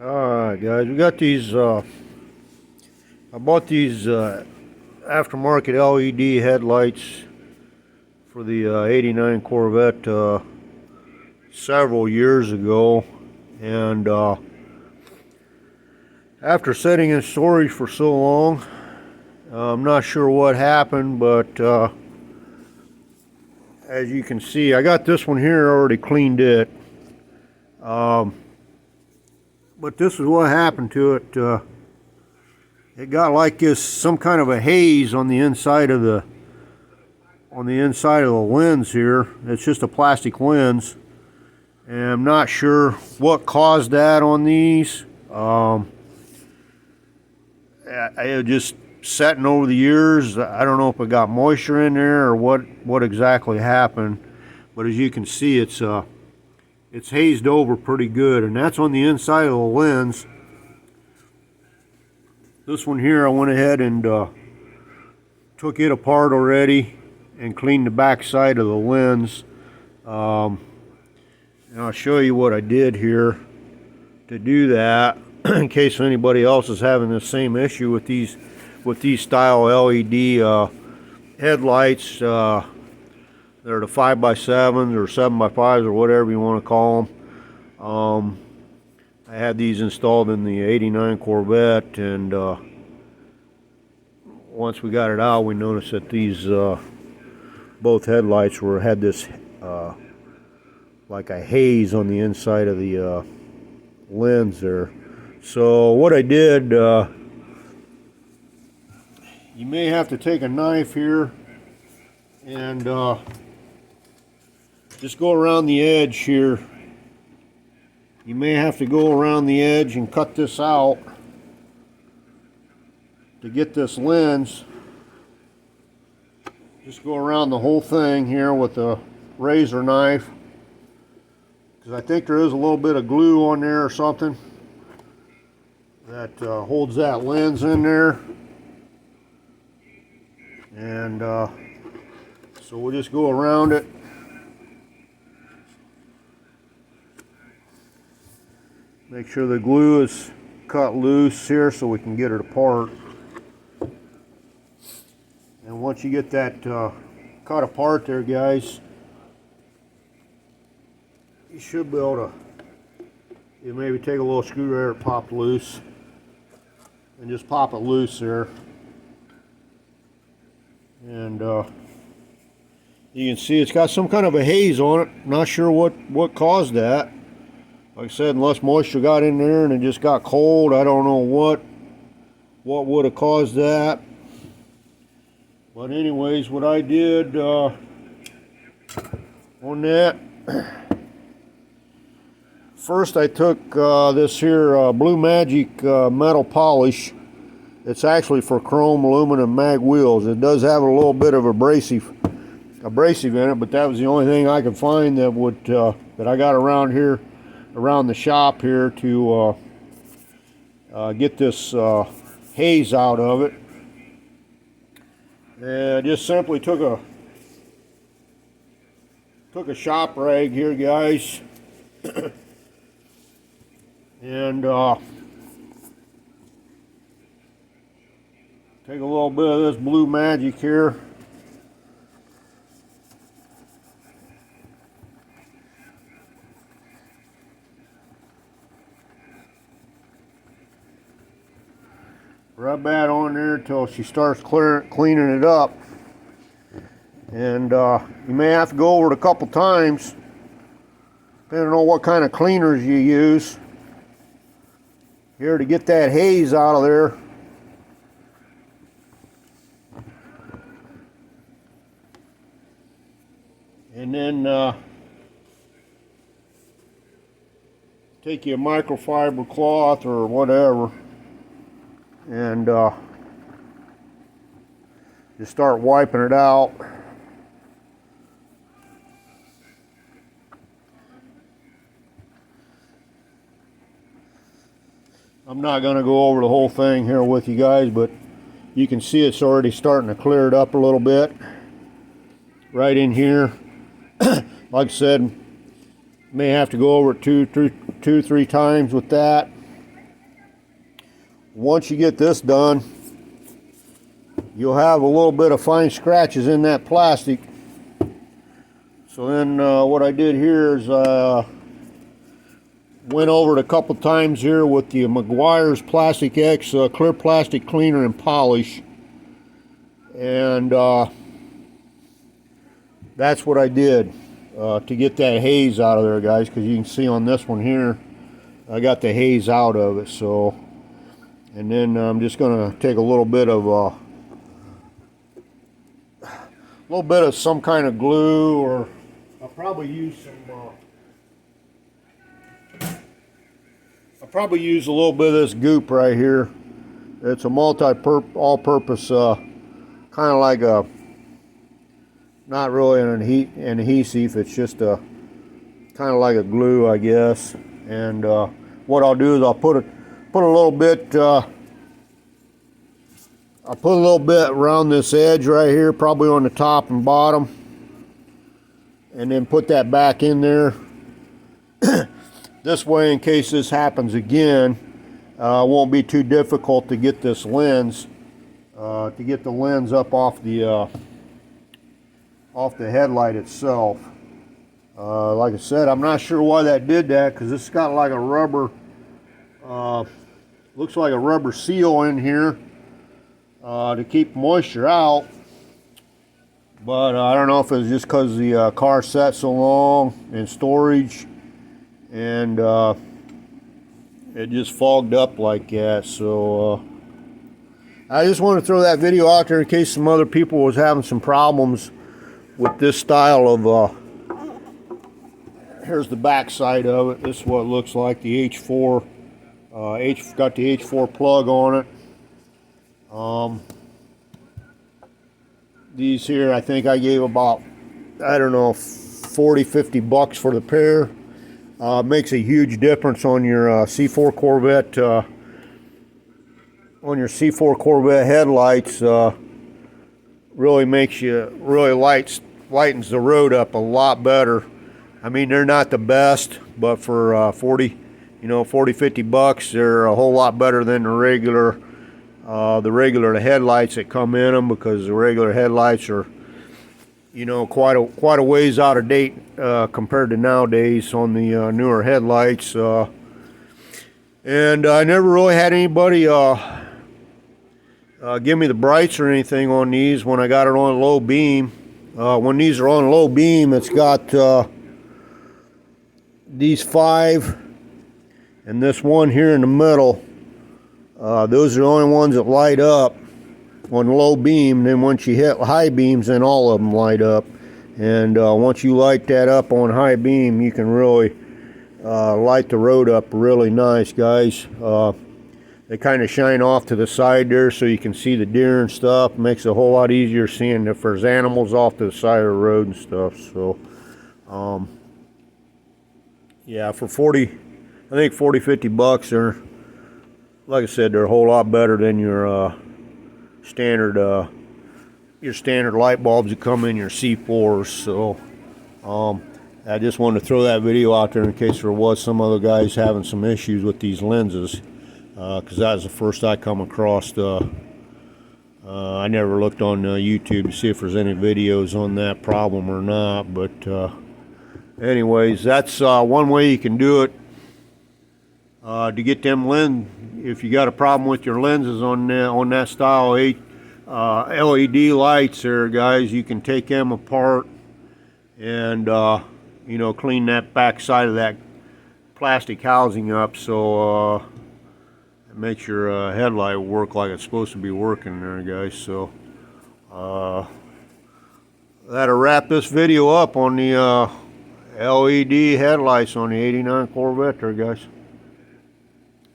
Alright guys, we got these, I bought these aftermarket LED headlights for the 89 Corvette several years ago, and after setting in storage for so long, I'm not sure what happened, but as you can see, I got this one here, already cleaned it. But this is what happened to it. It got like this, some kind of a haze on the inside of the lens here. It's just a plastic lens, and I'm not sure what caused that on these. It just setting over the years. I don't know if it got moisture in there or what exactly happened, but as you can see, it's hazed over pretty good, and that's on the inside of the lens. This one here, I went ahead and took it apart already and cleaned the back side of the lens. And I'll show you what I did here to do that in case anybody else is having the same issue with these style LED headlights. They're the 5x7s or 7x5s or whatever you want to call them. I had these installed in the 89 Corvette, and once we got it out, we noticed that these both headlights had this like a haze on the inside of the lens there. So what I did, you may have to take a knife here and just go around the edge here. You may have to go around the edge and cut this out to get this lens. Just go around the whole thing here with a razor knife, because I think there is a little bit of glue on there or something that holds that lens in there. And so we'll just go around it. Make sure the glue is cut loose here so we can get it apart. And once you get that cut apart there, guys, you should be able to, you maybe take a little screwdriver, pop loose, and just pop it loose there. And you can see it's got some kind of a haze on it. Not sure what caused that. Like I said, unless moisture got in there and it just got cold, I don't know what would have caused that. But anyways, what I did on that, first I took this here Blue Magic metal polish. It's actually for chrome, aluminum, mag wheels. It does have a little bit of abrasive in it, but that was the only thing I could find that would that I got around here, around the shop here, to get this haze out of it. And I just simply took a shop rag here, guys, and take a little bit of this Blue Magic here. Rub that on there until she starts cleaning it up. And you may have to go over it a couple times, depending on what kind of cleaners you use here to get that haze out of there. And then take you a microfiber cloth or whatever, and just start wiping it out. I'm not going to go over the whole thing here with you guys, but you can see it's already starting to clear it up a little bit right in here. Like I said, may have to go over it two, three times with that. once you get this done, you'll have a little bit of fine scratches in that plastic. So then what I did here is went over it a couple times here with the Meguiar's Plastic X clear plastic cleaner and polish, and that's what I did to get that haze out of there, guys, because you can see on this one here I got the haze out of it. So, and then I'm just gonna take a little bit of some kind of glue, or I'll probably use some I'll probably use a little bit of this goop right here. It's a all-purpose kind of like a, not really an adhesive, it's just a kind of like a glue, I guess. And what I'll do is I'll put a little bit around this edge right here, probably on the top and bottom, and then put that back in there. This way, in case this happens again, it won't be too difficult to get this lens, up off the headlight itself. Like I said, I'm not sure why that did that, because it's got like a rubber, looks like a rubber seal in here to keep moisture out. But I don't know if it's just because the car sat so long in storage, and it just fogged up like that. So I just want to throw that video out there in case some other people was having some problems with this style of here's the back side of it. This is what it looks like. The H4 got the H4 plug on it. These here, I think I gave about, I don't know, 40-50 bucks for the pair. Makes a huge difference on your C4 Corvette headlights. Really lightens the road up a lot better. I mean, they're not the best, but for 50 bucks, they're a whole lot better than the regular headlights that come in them, because the regular headlights are, quite a ways out of date compared to nowadays on the newer headlights. And I never really had anybody give me the brights or anything on these when I got it on low beam. When these are on low beam, it's got these 5 and this one here in the middle. Those are the only ones that light up on low beam. Then once you hit high beams, then all of them light up. And once you light that up on high beam, you can really light the road up really nice, guys. They kind of shine off to the side there so you can see the deer and stuff. Makes it a whole lot easier seeing if there's animals off to the side of the road and stuff. So yeah, for 40-50 bucks, they're, like I said, they're a whole lot better than your standard light bulbs that come in your C4s. So I just wanted to throw that video out there in case there was some other guys having some issues with these lenses, because that was the first I come across. I never looked on YouTube to see if there's any videos on that problem or not, but anyways, that's one way you can do it. To get them if you got a problem with your lenses on that style LED lights there, guys, you can take them apart and clean that back side of that plastic housing up, so it makes your headlight work like it's supposed to be working there, guys. So that'll wrap this video up on the LED headlights on the '89 Corvette there, guys.